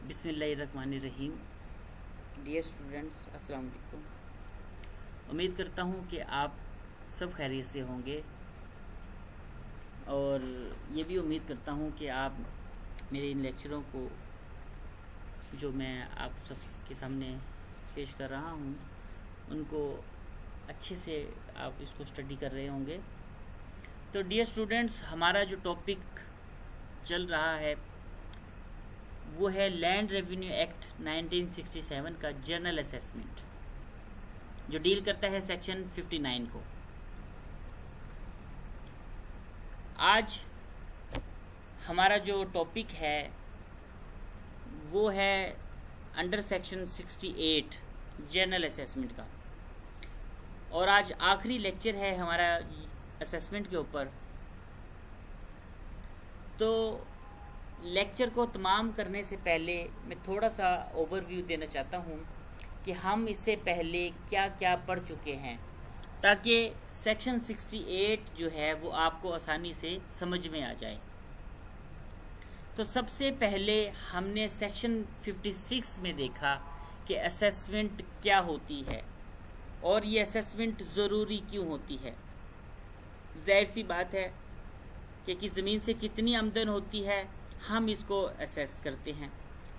बिस्मिल्लाहिर्रहमानिर्रहीम। Dear students, अस्सलाम वालेकुम। उम्मीद करता हूँ कि आप सब खैरियत से होंगे और ये भी उम्मीद करता हूँ कि आप मेरे इन लेक्चरों को जो मैं आप सबके सामने पेश कर रहा हूँ उनको अच्छे से आप इसको स्टडी कर रहे होंगे। तो डियर स्टूडेंट्स, हमारा जो टॉपिक चल रहा है वो है लैंड रेवेन्यू एक्ट 1967 का जनरल असेसमेंट, जो डील करता है सेक्शन 59 को। आज हमारा जो टॉपिक है वो है अंडर सेक्शन 68 जनरल असेसमेंट का, और आज आखिरी लेक्चर है हमारा असेसमेंट के ऊपर। तो लेक्चर को तमाम करने से पहले मैं थोड़ा सा ओवरव्यू देना चाहता हूँ कि हम इससे पहले क्या क्या पढ़ चुके हैं, ताकि सेक्शन 68 जो है वो आपको आसानी से समझ में आ जाए। तो सबसे पहले हमने सेक्शन 56 में देखा कि असेसमेंट क्या होती है और ये असेसमेंट ज़रूरी क्यों होती है। जाहिर सी बात है कि ज़मीन से कितनी आमदन होती है हम इसको असेस करते हैं।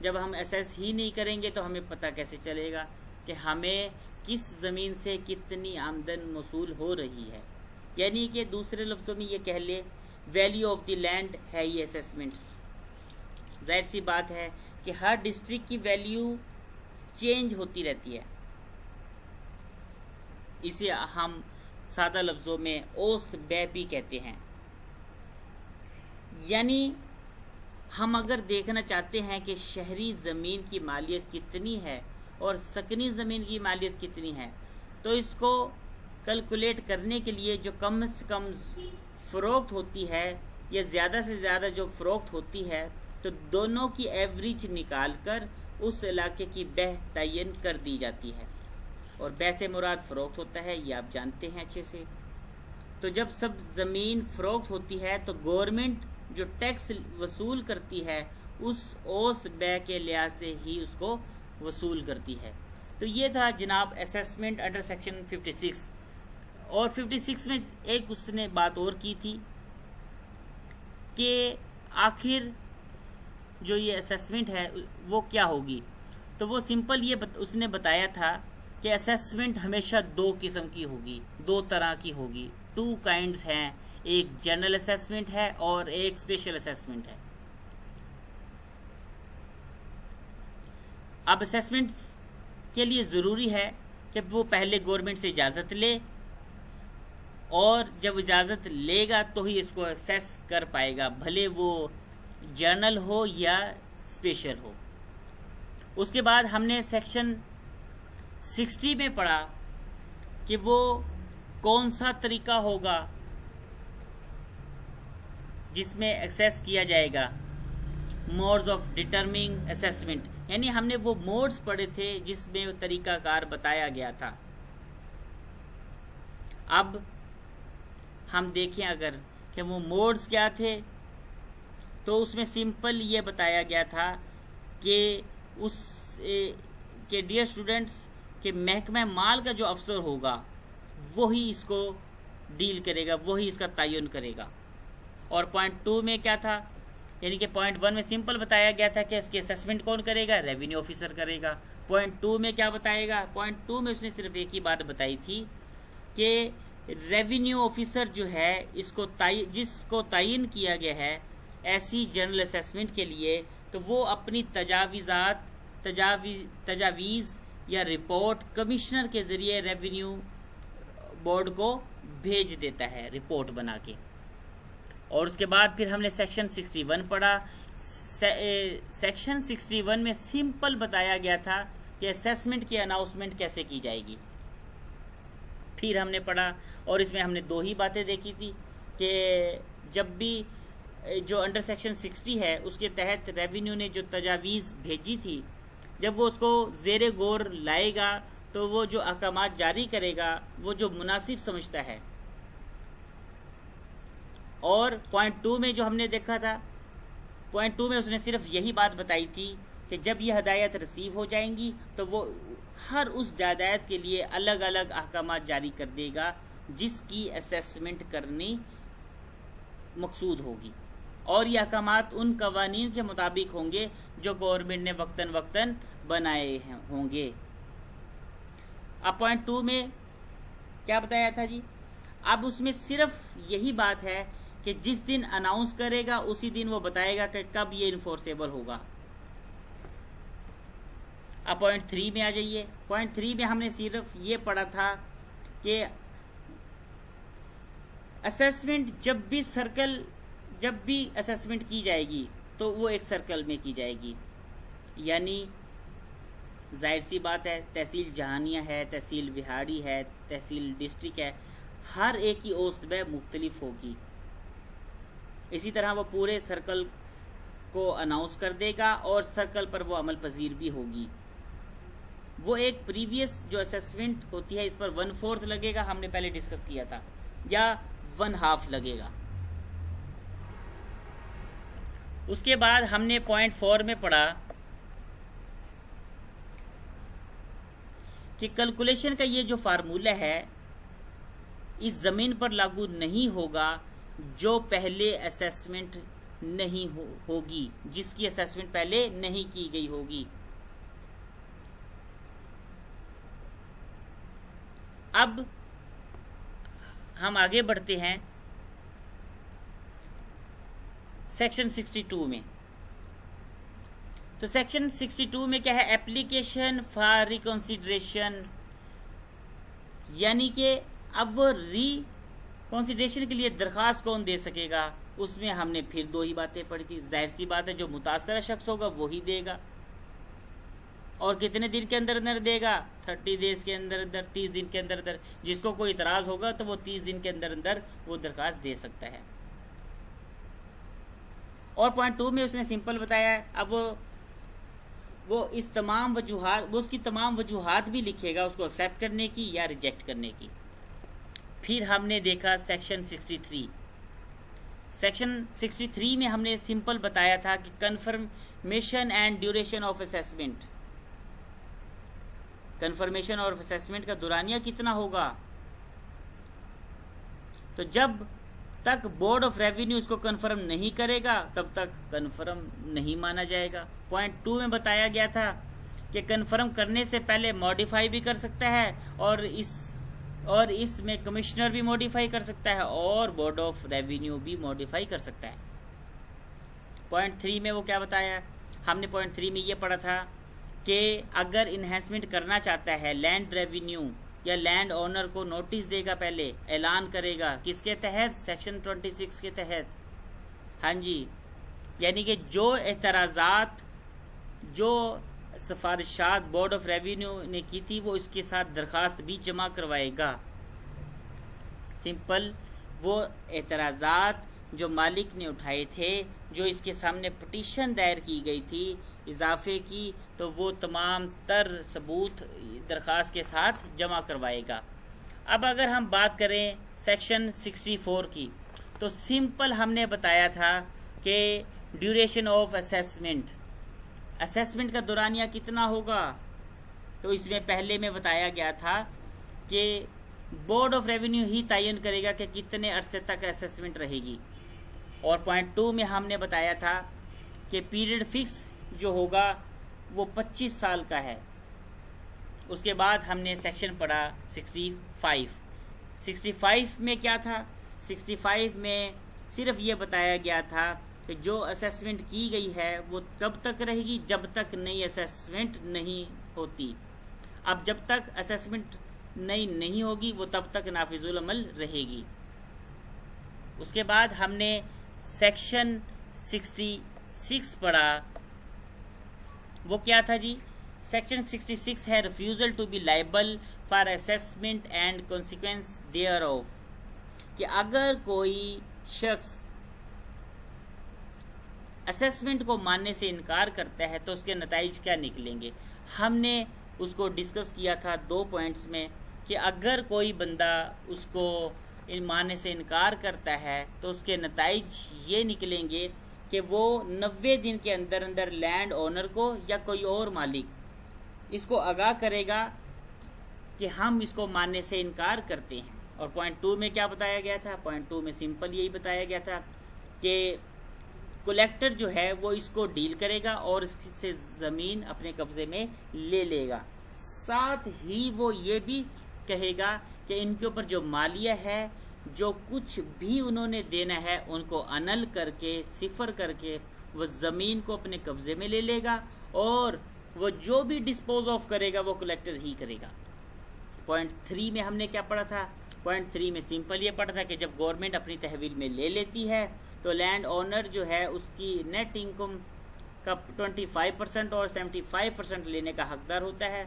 जब हम असेस ही नहीं करेंगे तो हमें पता कैसे चलेगा कि हमें किस ज़मीन से कितनी आमदन मौसूल हो रही है। यानी कि दूसरे लफ्ज़ों में ये कह ले, वैल्यू ऑफ द लैंड है ये असेसमेंट। जाहिर सी बात है कि हर डिस्ट्रिक्ट की वैल्यू चेंज होती रहती है। इसे हम सादा लफ्ज़ों में औसत बै भी कहते हैं। यानी हम अगर देखना चाहते हैं कि शहरी ज़मीन की मालियत कितनी है और सकनी ज़मीन की मालियत कितनी है, तो इसको कैलकुलेट करने के लिए जो कम से कम फ़रोख्त होती है या ज़्यादा से ज़्यादा जो फ़रोख्त होती है, तो दोनों की एवरेज निकाल कर उस इलाके की बेह तयन कर दी जाती है। और बै से मुराद फ़रोख्त होता है, ये आप जानते हैं अच्छे से। तो जब सब ज़मीन फ़रोख्त होती है तो गवर्नमेंट जो टैक्स वसूल करती है उस औसत बै के लिहाज से ही उसको वसूल करती है। तो ये था जनाब असेसमेंट अंडर सेक्शन 56। और 56 में एक उसने बात और की थी कि आखिर जो ये असेसमेंट है वो क्या होगी। तो वो सिंपल ये उसने बताया था कि असेसमेंट हमेशा दो किस्म की होगी, दो तरह की होगी। 2 काइंड्स हैं, एक जनरल असेसमेंट है और एक स्पेशल असेसमेंट है। अब असेसमेंट के लिए ज़रूरी है कि वो पहले गवर्नमेंट से इजाज़त ले, और जब इजाज़त लेगा तो ही इसको असेस कर पाएगा, भले वो जनरल हो या स्पेशल हो। उसके बाद हमने सेक्शन 60 में पढ़ा कि वो कौन सा तरीका होगा जिसमें एक्सेस किया जाएगा, मोड्स ऑफ डिटरमिनिंग असेसमेंट। यानी हमने वो मोड्स पढ़े थे जिसमें तरीकाकार बताया गया था। अब हम देखें अगर कि वो मोड्स क्या थे, तो उसमें सिंपल ये बताया गया था कि डियर स्टूडेंट्स कि महकमा माल का जो अफसर होगा वही इसको डील करेगा, वही इसका तयन करेगा। और पॉइंट 2 में क्या था, यानी कि पॉइंट 1 में सिंपल बताया गया था कि इसकी असेसमेंट कौन करेगा, रेवेन्यू ऑफिसर करेगा। पॉइंट 2 में क्या बताएगा, पॉइंट 2 में उसने सिर्फ एक ही बात बताई थी कि रेवेन्यू ऑफिसर जो है इसको जिसको तयन किया गया है ऐसी जनरल असेसमेंट के लिए, तो वो अपनी तजावीज़ या रिपोर्ट कमिश्नर के ज़रिए रेवेन्यू बोर्ड को भेज देता है रिपोर्ट बना के। और उसके बाद फिर हमने सेक्शन 61 पढ़ा। सेक्शन 61 में सिंपल बताया गया था कि असेसमेंट की अनाउंसमेंट कैसे की जाएगी। फिर हमने पढ़ा, और इसमें हमने 2 ही बातें देखी थी कि जब भी जो अंडर सेक्शन 60 है उसके तहत रेवेन्यू ने जो तजावीज़ भेजी थी, जब वो उसको ज़ेरे गौर लाएगा तो वो जो अहकामात जारी करेगा वो जो मुनासिब समझता है। और पॉइंट 2 में जो हमने देखा था, पॉइंट 2 में उसने सिर्फ यही बात बताई थी कि जब ये हदायत रिसीव हो जाएंगी तो वो हर उस जायदाद के लिए अलग अलग अहकामात जारी कर देगा जिसकी असेसमेंट करनी मकसूद होगी, और ये अहकामात उन कवानीन के मुताबिक होंगे जो गवर्नमेंट ने वक्तन वक्तन बनाए होंगे। अब पॉइंट 2 में क्या बताया था जी? अब उसमें सिर्फ यही बात है कि जिस दिन अनाउंस करेगा उसी दिन वो बताएगा कि कब ये इन्फोर्सेबल होगा। अब पॉइंट 3 में आ जाइए। पॉइंट 3 में हमने सिर्फ ये पढ़ा था कि असेसमेंट जब भी असेसमेंट की जाएगी तो वो एक सर्कल में की जाएगी, यानी जाहिर सी बात है तहसील जहानिया है, तहसील बिहाड़ी है, तहसील डिस्ट्रिक्ट है, हर एक की औसत मुख्तलिफ होगी। इसी तरह वो पूरे सर्कल को अनाउंस कर देगा और सर्कल पर वो अमल पजीर भी होगी। वो एक प्रीवियस जो असेसमेंट होती है इस पर 1/4 लगेगा, हमने पहले डिस्कस किया था, या 1/2 लगेगा। उसके बाद हमने पॉइंट 4 में पढ़ा कि कैलकुलेशन का ये जो फार्मूला है इस ज़मीन पर लागू नहीं होगा जो पहले असेसमेंट नहीं होगी, जिसकी असेसमेंट पहले नहीं की गई होगी। अब हम आगे बढ़ते हैं सेक्शन 62 में। तो सेक्शन 62 में क्या है? एप्लीकेशन फॉर रिकंसिडरेशन, यानी कि अब वो रिकंसिडरेशन के लिए दरख्वास्त कौन दे सकेगा। उसमें हमने फिर 2 ही बातें पढ़ी थी। जाहिर सी बात है जो मुतासरा शख्स होगा वो ही देगा, और कितने दिन के अंदर अंदर देगा? 30 डेज के अंदर अंदर, 30 दिन के अंदर अंदर। जिसको कोई इतराज़ होगा तो वो 30 दिन के अंदर अंदर वो दरख्वास्त दे सकता है। और पॉइंट 2 में उसने सिंपल बताया है। अब वो इस तमाम वजूहात, वो उसकी तमाम वजूहात भी लिखेगा उसको एक्सेप्ट करने की या रिजेक्ट करने की। फिर हमने देखा सेक्शन 63। सेक्शन 63 में हमने सिंपल बताया था कि confirmation and duration of assessment, confirmation और असेसमेंट का दुरानिया कितना होगा। तो जब तक बोर्ड ऑफ रेवेन्यू इसको कंफर्म नहीं करेगा तब तक कंफर्म नहीं माना जाएगा। पॉइंट 2 में बताया गया था कि कंफर्म करने से पहले मॉडिफाई भी कर सकता है, और इसमें कमिश्नर भी मॉडिफाई कर सकता है और बोर्ड ऑफ रेवेन्यू भी मॉडिफाई कर सकता है। पॉइंट 3 में वो क्या बताया? हमने पॉइंट 3 में ये पढ़ा था कि अगर इन्हेंसमेंट करना चाहता है लैंड रेवेन्यू या लैंड ओनर को नोटिस देगा, पहले ऐलान करेगा। किसके तहत? सेक्शन 26 के तहत। हाँ जी, यानी कि जो एतराज़ात, जो सिफारिशात बोर्ड ऑफ रेवेन्यू ने की थी वो इसके साथ दरखास्त भी जमा करवाएगा। सिंपल, वो एतराज़ात जो मालिक ने उठाए थे, जो इसके सामने पिटीशन दायर की गई थी इजाफे की, तो वो तमाम तर सबूत दरख्वास्त के साथ जमा करवाएगा। अब अगर हम बात करें सेक्शन 64 की, तो सिंपल हमने बताया था कि ड्यूरेशन ऑफ असेसमेंट, असेसमेंट का दुरानिया कितना होगा। तो इसमें पहले में बताया गया था कि बोर्ड ऑफ रेवेन्यू ही तयन करेगा कि कितने अरसे तक असेसमेंट रहेगी। और पॉइंट 2 में हमने बताया था कि पीरियड फिक्स जो होगा वो 25 साल का है। उसके बाद हमने सेक्शन पढ़ा 65। 65 में क्या था? 65 में सिर्फ ये बताया गया था कि जो असेसमेंट की गई है वो तब तक रहेगी जब तक नई असेसमेंट नहीं होती। अब जब तक असेसमेंट नई नहीं होगी वो तब तक नाफिजुल अमल रहेगी। उसके बाद हमने सेक्शन 66 पढ़ा। वो क्या था जी? सेक्शन 66 है refusal to be liable for assessment and consequence thereof, कि अगर कोई शख्स असेसमेंट को मानने से इनकार करता है तो उसके नताइज क्या निकलेंगे। हमने उसको डिस्कस किया था 2 पॉइंट्स में कि अगर कोई बंदा उसको मानने से इनकार करता है तो उसके नताइज ये निकलेंगे कि वो 90 दिन के अंदर अंदर लैंड ओनर को या कोई और मालिक इसको आगाह करेगा कि हम इसको मानने से इनकार करते हैं। और पॉइंट 2 में क्या बताया गया था? पॉइंट 2 में सिंपल यही बताया गया था कि कलेक्टर जो है वो इसको डील करेगा और इससे ज़मीन अपने कब्जे में ले लेगा। साथ ही वो ये भी कहेगा कि इनके ऊपर जो मालिया है, जो कुछ भी उन्होंने देना है, उनको अनल करके, सिफर करके वो ज़मीन को अपने कब्जे में ले लेगा और वो जो भी डिस्पोज ऑफ करेगा वो कलेक्टर ही करेगा। पॉइंट 3 में हमने क्या पढ़ा था? पॉइंट 3 में सिंपल ये पढ़ा था कि जब गवर्नमेंट अपनी तहवील में ले लेती है तो लैंड ओनर जो है उसकी नेट इनकम का 25% और 75% लेने का हकदार होता है।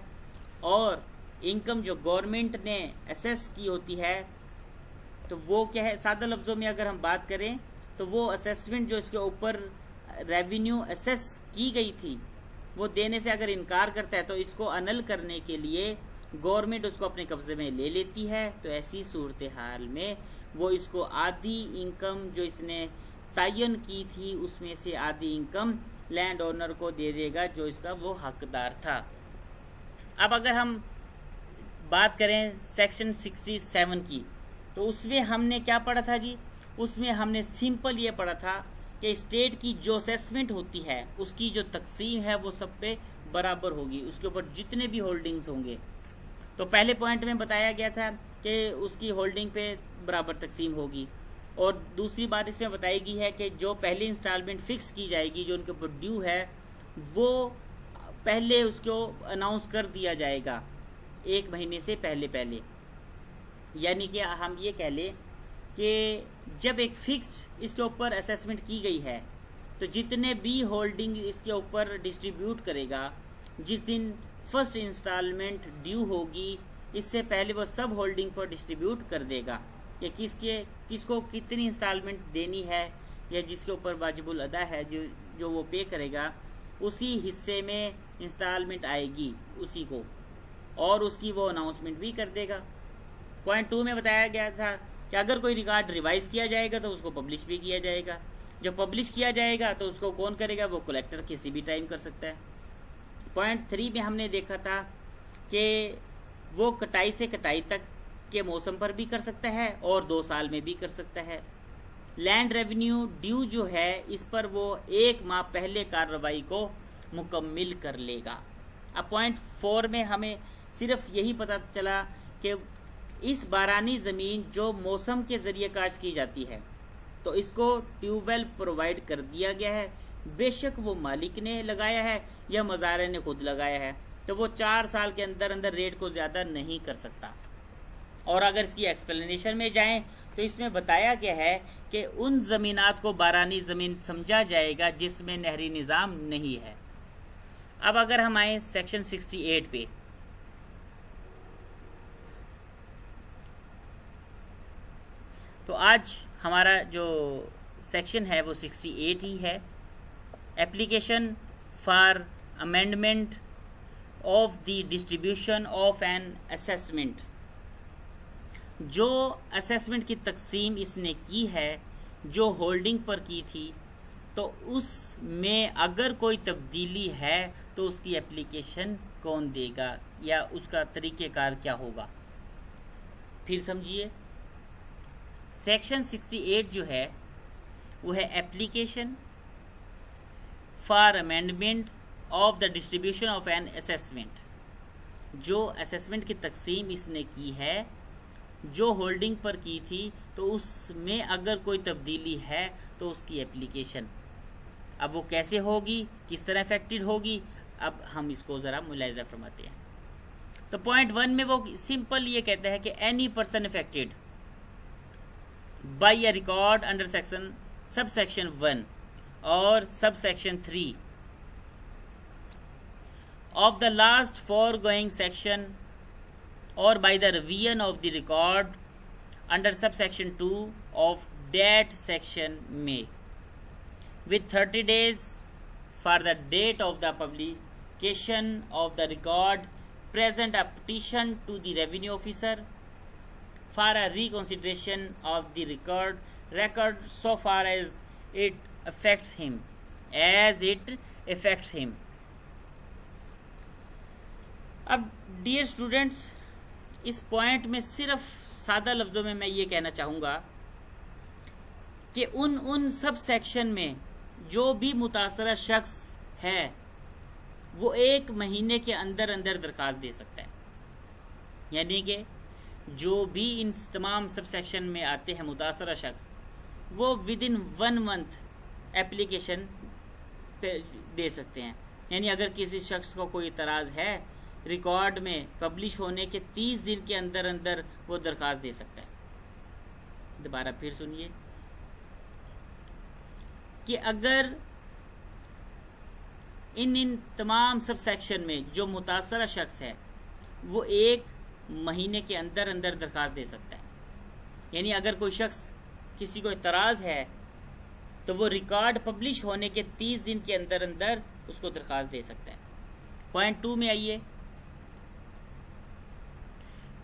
और इनकम जो गवर्नमेंट ने असेस की होती है तो वो क्या है, सादा लफ्ज़ों में अगर हम बात करें तो वो असेसमेंट जो इसके ऊपर रेवेन्यू असेस की गई थी वो देने से अगर इनकार करता है तो इसको अनल करने के लिए गवर्नमेंट उसको अपने कब्जे में ले लेती है। तो ऐसी सूरत हाल में वो इसको आधी इनकम जो इसने तयन की थी उसमें से आधी इनकम लैंड ओनर को दे देगा जो इसका वो हकदार था। अब अगर हम बात करें सेक्शन 67 की तो उसमें हमने क्या पढ़ा था जी? उसमें हमने सिंपल ये पढ़ा था कि स्टेट की जो असेसमेंट होती है उसकी जो तकसीम है वो सब पे बराबर होगी, उसके ऊपर जितने भी होल्डिंग्स होंगे। तो पहले पॉइंट में बताया गया था कि उसकी होल्डिंग पे बराबर तकसीम होगी। और दूसरी बात इसमें बताई गई है कि जो पहली इंस्टॉलमेंट फिक्स की जाएगी जो उनके ऊपर ड्यू है वो पहले उसको अनाउंस कर दिया जाएगा 1 महीने से पहले। यानी कि हम ये कह लें कि जब एक फिक्स्ड इसके ऊपर असेसमेंट की गई है तो जितने भी होल्डिंग इसके ऊपर डिस्ट्रीब्यूट करेगा, जिस दिन फर्स्ट इंस्टॉलमेंट ड्यू होगी इससे पहले वो सब होल्डिंग पर डिस्ट्रीब्यूट कर देगा कि किसको कितनी इंस्टॉलमेंट देनी है या जिसके ऊपर वाजिबुल अदा है जो वो पे करेगा उसी हिस्से में इंस्टॉलमेंट आएगी उसी को, और उसकी वो अनाउंसमेंट भी कर देगा। पॉइंट 2 में बताया गया था कि अगर कोई रिकॉर्ड रिवाइज किया जाएगा तो उसको पब्लिश भी किया जाएगा। जब पब्लिश किया जाएगा तो उसको कौन करेगा? वो कलेक्टर किसी भी टाइम कर सकता है। पॉइंट 3 में हमने देखा था कि वो कटाई से कटाई तक के मौसम पर भी कर सकता है और 2 साल में भी कर सकता है। लैंड रेवेन्यू ड्यू जो है इस पर वो 1 माह पहले कार्रवाई को मुकम्मिल कर लेगा। अब पॉइंट 4 में हमें सिर्फ यही पता चला कि इस बारानी ज़मीन जो मौसम के ज़रिए काश्त की जाती है तो इसको ट्यूबवेल प्रोवाइड कर दिया गया है, बेशक वो मालिक ने लगाया है या मज़ारे ने खुद लगाया है, तो वो 4 साल के अंदर अंदर रेट को ज़्यादा नहीं कर सकता। और अगर इसकी एक्सप्लेनेशन में जाएं तो इसमें बताया गया है कि उन ज़मीनात को बारानी ज़मीन समझा जाएगा जिसमें नहरी निज़ाम नहीं है। अब अगर हम आए सेक्शन 68 पे, तो आज हमारा जो सेक्शन है वो 68 ही है। Application for amendment of the distribution of an assessment. जो असेसमेंट की तकसीम इसने की है जो होल्डिंग पर की थी तो उसमें अगर कोई तब्दीली है तो उसकी एप्लीकेशन कौन देगा या उसका तरीक़ेकार क्या होगा? फिर समझिए, सेक्शन 68 जो है वो है application for amendment of the distribution of an assessment. जो असेसमेंट की तकसीम इसने की है जो होल्डिंग पर की थी तो उसमें अगर कोई तब्दीली है तो उसकी एप्लीकेशन। अब वो कैसे होगी, किस तरह अफेक्टेड होगी, अब हम इसको ज़रा मुलाहिज़ा फरमाते हैं। तो पॉइंट 1 में वो सिंपल ये कहता है कि any person affected by a record under subsection 1 और subsection 3 of the last foregoing section or by the revision of the record under subsection 2 of that section may, with 30 days for the date of the publication of the record, present a petition to the revenue officer for a reconsideration of the record so far as it affects him, as it affects him. अब dear students, इस point में सिर्फ सादा लफ्ज़ों में मैं ये कहना चाहूँगा कि उन सब सेक्शन में जो भी मुतासरा शख्स है वो 1 महीने के अंदर अंदर दरख्वास्त दे सकता है। यानी कि जो भी इन तमाम सब सेक्शन में आते हैं मुतासरा शख्स, वो विदिन 1 मंथ एप्लीकेशन दे सकते हैं। यानी अगर किसी शख्स को कोई इतराज़ है, रिकॉर्ड में पब्लिश होने के 30 दिन के अंदर अंदर वो दरख्वास्त दे सकता है। दोबारा फिर सुनिए कि अगर इन तमाम सब सेक्शन में जो मुतासरा शख्स है वो 1 महीने के अंदर अंदर दरख्वास्त दे सकता है। यानी अगर कोई शख्स किसी को इतराज़ है तो वो रिकॉर्ड पब्लिश होने के 30 दिन के अंदर अंदर उसको दरख्वास्त दे सकता है। पॉइंट 2 में आइए।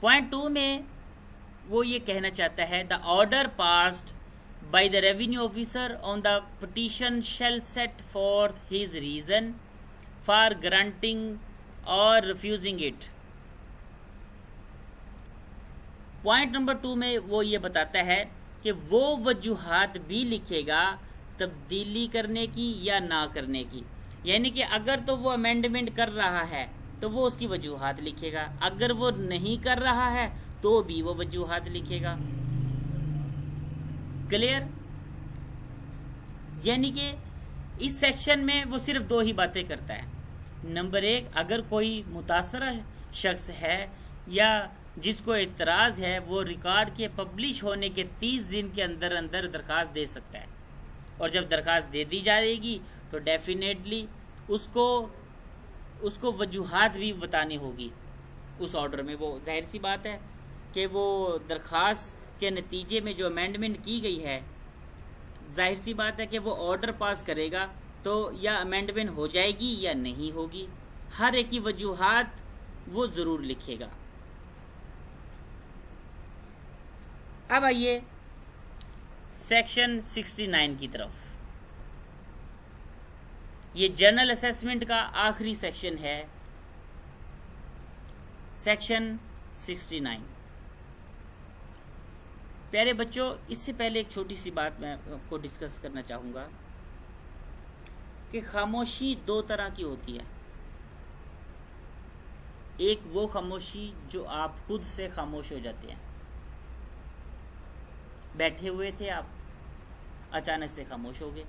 पॉइंट 2 में वो ये कहना चाहता है, the order passed by the revenue officer on the petition shall set forth his reason for granting or refusing it. Point number 2 में वो ये बताता है कि वो वजूहात भी लिखेगा तब्दीली करने की या ना करने की। यानी कि अगर तो वो अमेंडमेंट कर रहा है तो वो उसकी वजूहात लिखेगा, अगर वो नहीं कर रहा है तो भी वो वजूहात लिखेगा। क्लियर? यानी कि इस सेक्शन में वो सिर्फ 2 ही बातें करता है। नंबर 1, अगर कोई मुतासरा शख्स है या जिसको एतराज़ है वो रिकॉर्ड के पब्लिश होने के 30 दिन के अंदर अंदर दरख्वास्त दे सकता है, और जब दरख्वास्त दे दी जाएगी तो डेफिनेटली उसको वजूहात भी बतानी होगी उस ऑर्डर में। वो जाहिर सी बात है कि वो दरख्वास्त के नतीजे में जो अमेंडमेंट की गई है, जाहिर सी बात है कि वो ऑर्डर पास करेगा तो या अमेंडमेंट हो जाएगी या नहीं होगी। हर एक की वजूहात वो ज़रूर लिखेगा। अब आइए सेक्शन 69 की तरफ। ये जनरल असेसमेंट का आखिरी सेक्शन है, सेक्शन 69। प्यारे बच्चों, इससे पहले एक छोटी सी बात मैं आपको डिस्कस करना चाहूँगा कि खामोशी 2 तरह की होती है। एक वो खामोशी जो आप खुद से खामोश हो जाते हैं, बैठे हुए थे आप, अचानक से खामोश हो गए।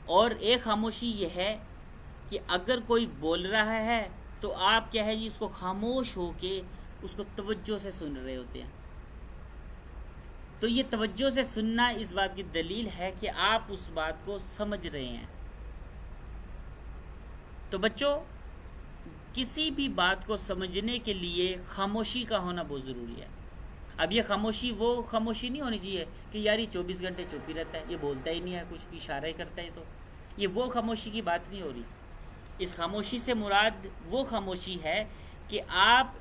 और एक खामोशी ये है कि अगर कोई बोल रहा है तो आप क्या है जी, उसको खामोश होके उसको तवज्जो से सुन रहे होते हैं। तो ये तवज्जो से सुनना इस बात की दलील है कि आप उस बात को समझ रहे हैं। तो बच्चों, किसी भी बात को समझने के लिए खामोशी का होना बहुत ज़रूरी है। अब ये खामोशी वो खामोशी नहीं होनी चाहिए कि यार ये 24 घंटे चुप ही रहता है, ये बोलता ही नहीं है, कुछ इशारा ही करता है। तो ये वो खामोशी की बात नहीं हो रही। इस खामोशी से मुराद वो खामोशी है कि आप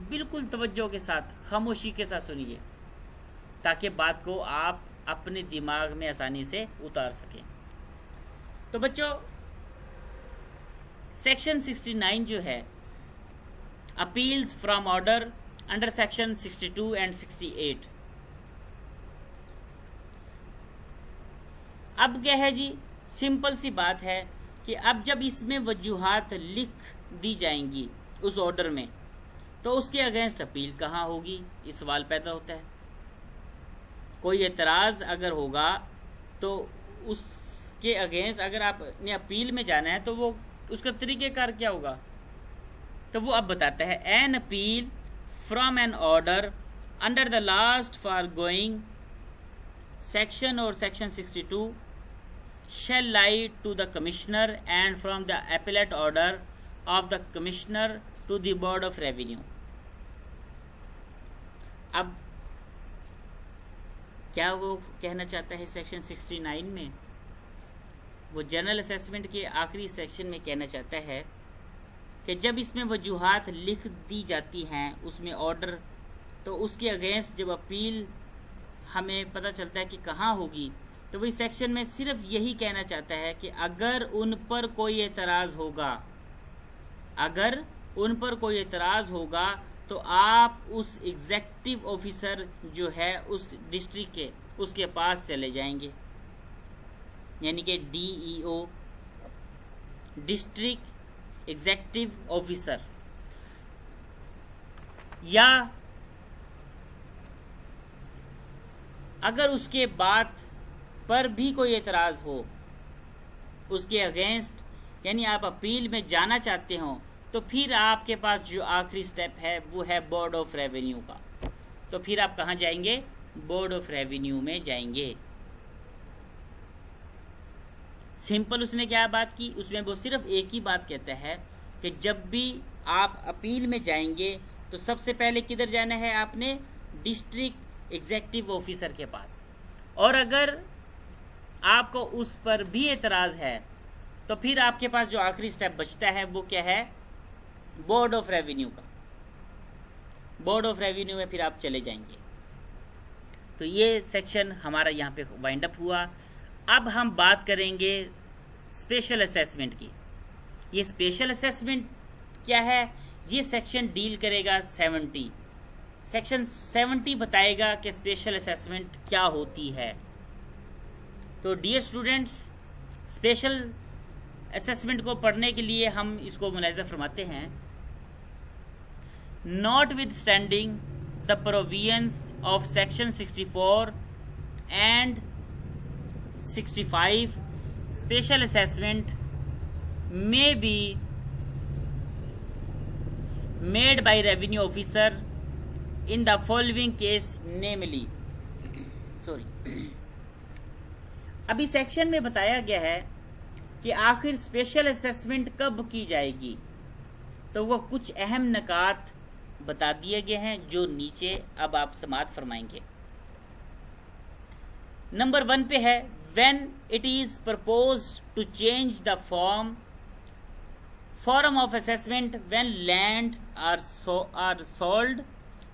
बिल्कुल तवज्जो के साथ, खामोशी के साथ सुनिए, ताकि बात को आप अपने दिमाग में आसानी से उतार सकें। तो बच्चों, सेक्शन 69 जो है, appeals from order under section 62 and 68। अब क्या है जी, सिंपल सी बात है कि अब जब इसमें वजूहात लिख दी जाएंगी उस ऑर्डर में, तो उसके अगेंस्ट अपील कहाँ होगी, ये सवाल पैदा होता है। कोई एतराज़ अगर होगा तो उसके अगेंस्ट अगर आपने अपील में जाना है तो वो उसका तरीक़ेकार क्या होगा, तो वो अब बताता है, an appeal from an order under the last foregoing section और section 62 shall lie to the commissioner and from the appellate order of the commissioner to the board of revenue। अब क्या वो कहना चाहता है सेक्शन 69 में? वो general assessment के आखिरी सेक्शन में कहना चाहता है कि जब इसमें वजूहात लिख दी जाती हैं उसमें ऑर्डर, तो उसके अगेंस्ट जब अपील हमें पता चलता है कि कहाँ होगी, तो वो इस सेक्शन में सिर्फ यही कहना चाहता है कि अगर उन पर कोई एतराज़ होगा, अगर उन पर कोई एतराज़ होगा तो आप उस एग्जेक्टिव ऑफिसर जो है उस डिस्ट्रिक्ट के, उसके पास चले जाएंगे, यानी कि DEO, डिस्ट्रिक्ट एग्जेक्टिव ऑफिसर। या अगर उसके बात पर भी कोई एतराज़ हो, उसके अगेंस्ट, यानी आप अपील में जाना चाहते हो, तो फिर आपके पास जो आखिरी स्टेप है वो है बोर्ड ऑफ रेवेन्यू का। तो फिर आप कहाँ जाएंगे? बोर्ड ऑफ रेवेन्यू में जाएंगे। सिंपल उसने क्या बात की, उसमें वो सिर्फ एक ही बात कहता है कि जब भी आप अपील में जाएंगे तो सबसे पहले किधर जाना है आपने? डिस्ट्रिक्ट एग्जेक्टिव ऑफिसर के पास। और अगर आपको उस पर भी एतराज़ है तो फिर आपके पास जो आखिरी स्टेप बचता है वो क्या है? बोर्ड ऑफ रेवेन्यू का। बोर्ड ऑफ रेवेन्यू में फिर आप चले जाएंगे। तो ये सेक्शन हमारा यहाँ पे वाइंड अप हुआ। अब हम बात करेंगे स्पेशल असेसमेंट की। ये स्पेशल असेसमेंट क्या है? ये सेक्शन डील करेगा 70। सेक्शन 70 बताएगा कि स्पेशल असेसमेंट क्या होती है। तो डियर स्टूडेंट्स, स्पेशल असेसमेंट को पढ़ने के लिए हम इसको मुलाहिज़ा फरमाते हैं। Notwithstanding the provisions of section 64 and 65, special assessment may be made by revenue officer in the following case, namely, अभी सेक्शन में बताया गया है कि आखिर स्पेशल असेसमेंट कब की जाएगी। तो वो कुछ अहम नकात बता दिए गए हैं जो नीचे अब आप समाअत फरमाएंगे। नंबर 1 पे है, when it is proposed to change the form of assessment when land are sold,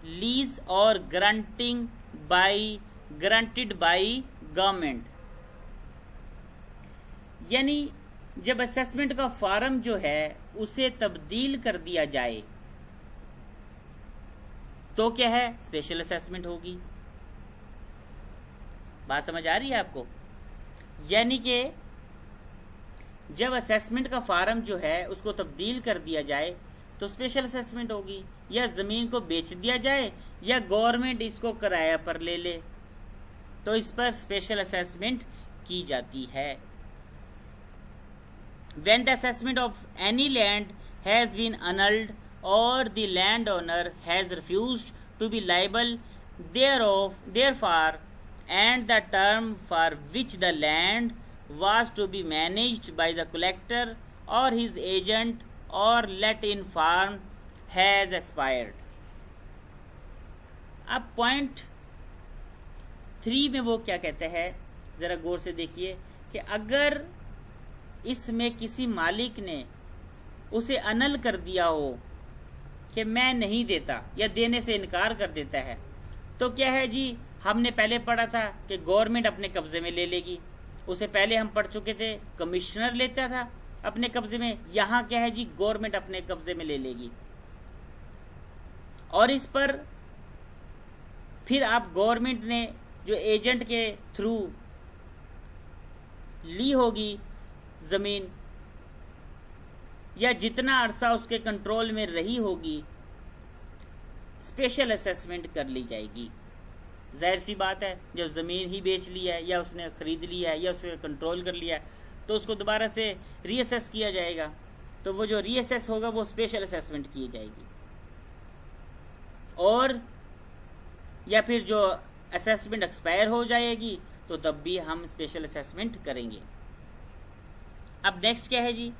lease or granted by government. यानी जब असेसमेंट का फॉर्म जो है उसे तब्दील कर दिया जाए तो क्या है? स्पेशल असेसमेंट होगी। बात समझ आ रही है आपको? यानी कि जब असेसमेंट का फॉर्म जो है उसको तब्दील कर दिया जाए तो स्पेशल असेसमेंट होगी, या जमीन को बेच दिया जाए या गवर्नमेंट इसको किराया पर ले ले तो इस पर स्पेशल असेसमेंट की जाती है। When the assessment of any land has been annulled or the landowner has refused to be liable therefore, and the term for which the land was to be managed by the collector or his agent or let in farm has expired. अब point 3 में वो क्या कहते हैं, जरा गौर से देखिए कि अगर इसमें किसी मालिक ने उसे अनल कर दिया हो कि मैं नहीं देता या देने से इनकार कर देता है, तो क्या है जी, हमने पहले पढ़ा था कि गवर्नमेंट अपने कब्जे में ले लेगी। उसे पहले हम पढ़ चुके थे, कमिश्नर लेता था अपने कब्जे में। यहाँ क्या है जी, गवर्नमेंट अपने कब्जे में ले लेगी और इस पर फिर आप गवर्नमेंट ने जो एजेंट के थ्रू ली होगी जमीन, या जितना अरसा उसके कंट्रोल में रही होगी, स्पेशल असेसमेंट कर ली जाएगी। जाहिर सी बात है, जब जमीन ही बेच ली है या उसने खरीद लिया है या उसने कंट्रोल कर लिया है तो उसको दोबारा से रीअसेस किया जाएगा। तो वो जो रीअसेस होगा वो स्पेशल असेसमेंट की जाएगी। और या फिर जो असेसमेंट एक्सपायर हो जाएगी तो तब भी हम स्पेशल असेसमेंट करेंगे। अब नेक्स्ट क्या है जी,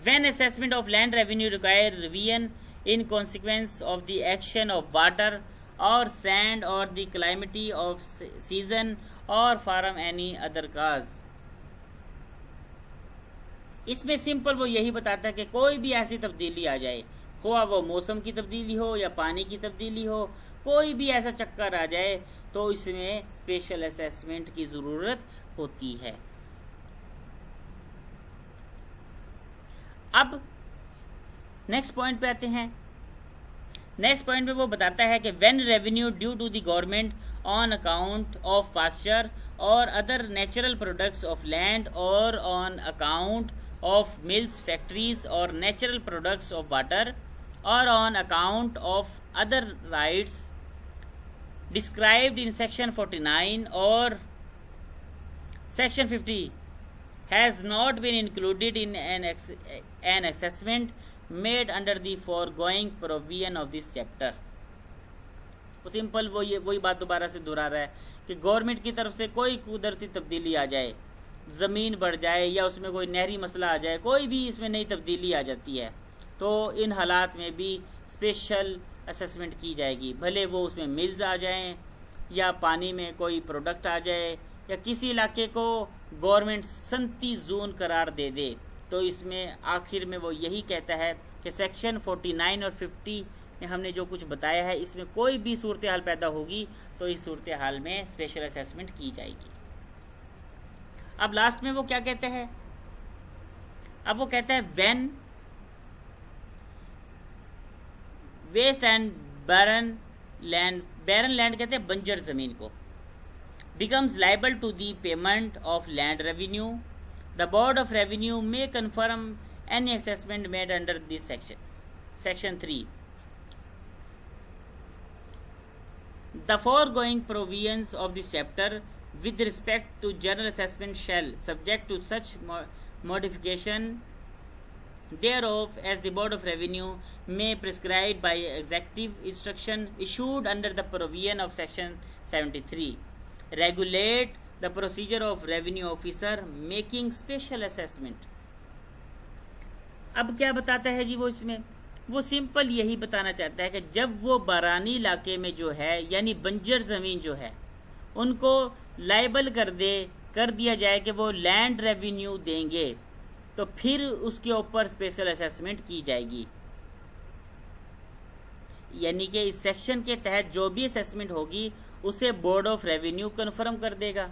when assessment of land revenue require revision in consequence of the action of water और सैंड और द क्लाइमेटी ऑफ सीजन और फॉरम एनी अदर काज। इसमें सिंपल वो यही बताता है कि कोई भी ऐसी तब्दीली आ जाए, ख्वाह वो मौसम की तब्दीली हो या पानी की तब्दीली हो, कोई भी ऐसा चक्कर आ जाए तो इसमें स्पेशल असेसमेंट की ज़रूरत होती है। अब नेक्स्ट पॉइंट पे आते हैं। नेक्स्ट पॉइंट पे वो बताता है कि when revenue due to the government on account of pasture और other natural products of land और on account of mills, factories or natural products of water or on account of other rights described in section 49 or section 50 has not been included in an assessment made under the foregoing provision of this chapter। वो simple वही बात दोबारा से दोहरा रहा है कि government की तरफ से कोई कुदरती तब्दीली आ जाए, ज़मीन बढ़ जाए या उसमें कोई नहरी मसला आ जाए, कोई भी इसमें नई तब्दीली आ जाती है, तो इन हालात में भी स्पेशल असेसमेंट की जाएगी। भले वो उसमें मिल्स आ जाएं या पानी में कोई प्रोडक्ट आ जाए या किसी इलाके को गवर्नमेंट सनती जोन करार दे दे, तो इसमें आखिर में वो यही कहता है कि सेक्शन 49 और 50 में हमने जो कुछ बताया है, इसमें कोई भी सूरत हाल पैदा होगी तो इस सूरत हाल में स्पेशल असेसमेंट की जाएगी। अब लास्ट में वो क्या कहते हैं, अब वो कहता है when waste and barren land कहते हैं बंजर जमीन को, becomes liable to the payment of land revenue, the Board of Revenue may confirm any assessment made under these sections. Section 3. The foregoing provisions of this chapter with respect to general assessment shall, subject to such modification thereof as the Board of Revenue may prescribe by executive instruction issued under the provision of Section 73, regulate the procedure of revenue officer making special assessment। अब क्या बताता है जी वो इसमें, वो simple यही बताना चाहता है कि जब वो बारानी इलाके में जो है यानी बंजर जमीन जो है उनको लाइबल कर दिया जाए कि वो लैंड रेवेन्यू देंगे, तो फिर उसके ऊपर स्पेशल असेसमेंट की जाएगी। यानी कि इस सेक्शन के तहत जो भी असेसमेंट होगी उसे बोर्ड ऑफ रेवेन्यू कन्फर्म कर देगा,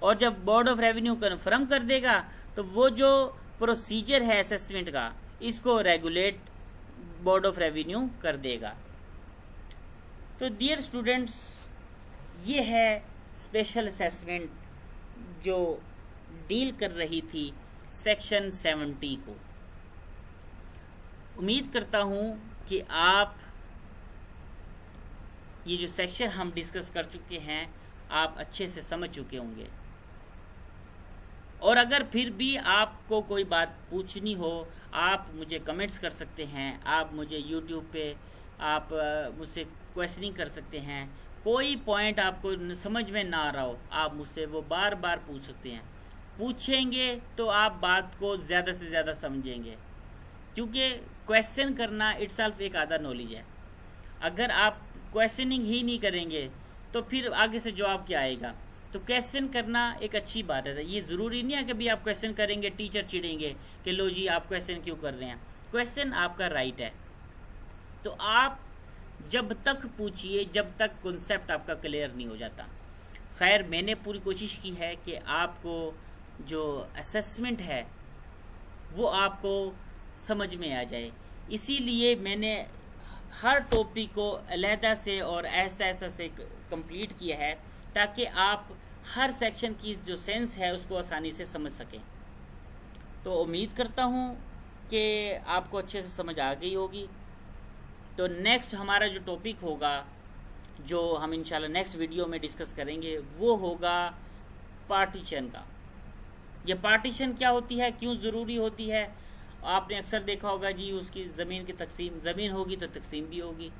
और जब बोर्ड ऑफ रेवेन्यू कन्फर्म कर देगा तो वो जो प्रोसीजर है असेसमेंट का इसको रेगुलेट बोर्ड ऑफ रेवेन्यू कर देगा। तो डियर स्टूडेंट्स, ये है स्पेशल असेसमेंट जो डील कर रही थी सेक्शन 70 को। उम्मीद करता हूं कि आप ये जो सेक्शन हम डिस्कस कर चुके हैं आप अच्छे से समझ चुके होंगे, और अगर फिर भी आपको कोई बात पूछनी हो आप मुझे कमेंट्स कर सकते हैं, आप मुझे यूट्यूब पे आप मुझसे क्वेश्चनिंग कर सकते हैं। कोई पॉइंट आपको समझ में ना आ रहा हो आप मुझसे वो बार बार पूछ सकते हैं। पूछेंगे तो आप बात को ज़्यादा से ज़्यादा समझेंगे, क्योंकि क्वेश्चन करना इटसेल्फ एक आधा नॉलेज है। अगर आप क्वेश्चनिंग ही नहीं करेंगे तो फिर आगे से जवाब क्या आएगा। तो क्वेश्चन करना एक अच्छी बात है। ये ज़रूरी नहीं है कि भी आप क्वेश्चन करेंगे टीचर चिढ़ेंगे कि लो जी आप क्वेश्चन क्यों कर रहे हैं। क्वेश्चन आपका राइट है, तो आप जब तक पूछिए जब तक कॉन्सेप्ट आपका क्लियर नहीं हो जाता। खैर, मैंने पूरी कोशिश की है कि आपको जो असेसमेंट है वो आपको समझ में आ जाए, इसीलिए मैंने हर टॉपिक को अलहदा से और ऐसा ऐसा से कंप्लीट किया है ताकि आप हर सेक्शन की जो सेंस है उसको आसानी से समझ सकें। तो उम्मीद करता हूँ कि आपको अच्छे से समझ आ गई होगी। तो नेक्स्ट हमारा जो टॉपिक होगा जो हम इंशाल्लाह नेक्स्ट वीडियो में डिस्कस करेंगे वो होगा पार्टीशन का। ये पार्टीशन क्या होती है, क्यों ज़रूरी होती है। आपने अक्सर देखा होगा जी उसकी ज़मीन की तकसीम, ज़मीन होगी तो तकसीम भी होगी,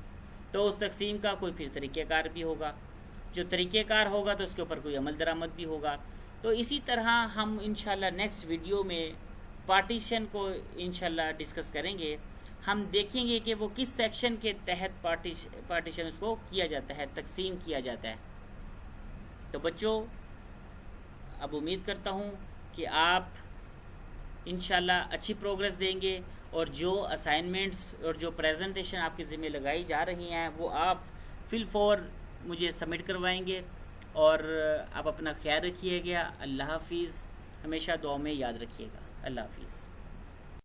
तो उस तकसीम का कोई फिर तरीक़ेकार भी होगा, जो तरीक़ेकार होगा तो उसके ऊपर कोई अमल दरामद भी होगा। तो इसी तरह हम इंशाल्लाह नेक्स्ट वीडियो में पार्टीशन को इंशाल्लाह डिस्कस करेंगे। हम देखेंगे कि वो किस सेक्शन के तहत पार्टीशन उसको किया जाता है, तकसीम किया जाता है। तो बच्चों, अब उम्मीद करता हूँ कि आप इंशाल्लाह अच्छी प्रोग्रेस देंगे और जो असाइनमेंट्स और जो प्रेजेंटेशन आपके ज़िम्मे लगाई जा रही हैं वो आप फिल फॉर मुझे सबमिट करवाएंगे। और आप अपना ख्याल रखिएगा। अल्लाह हाफिज़। हमेशा दुआ में याद रखिएगा। अल्लाह हाफिज़।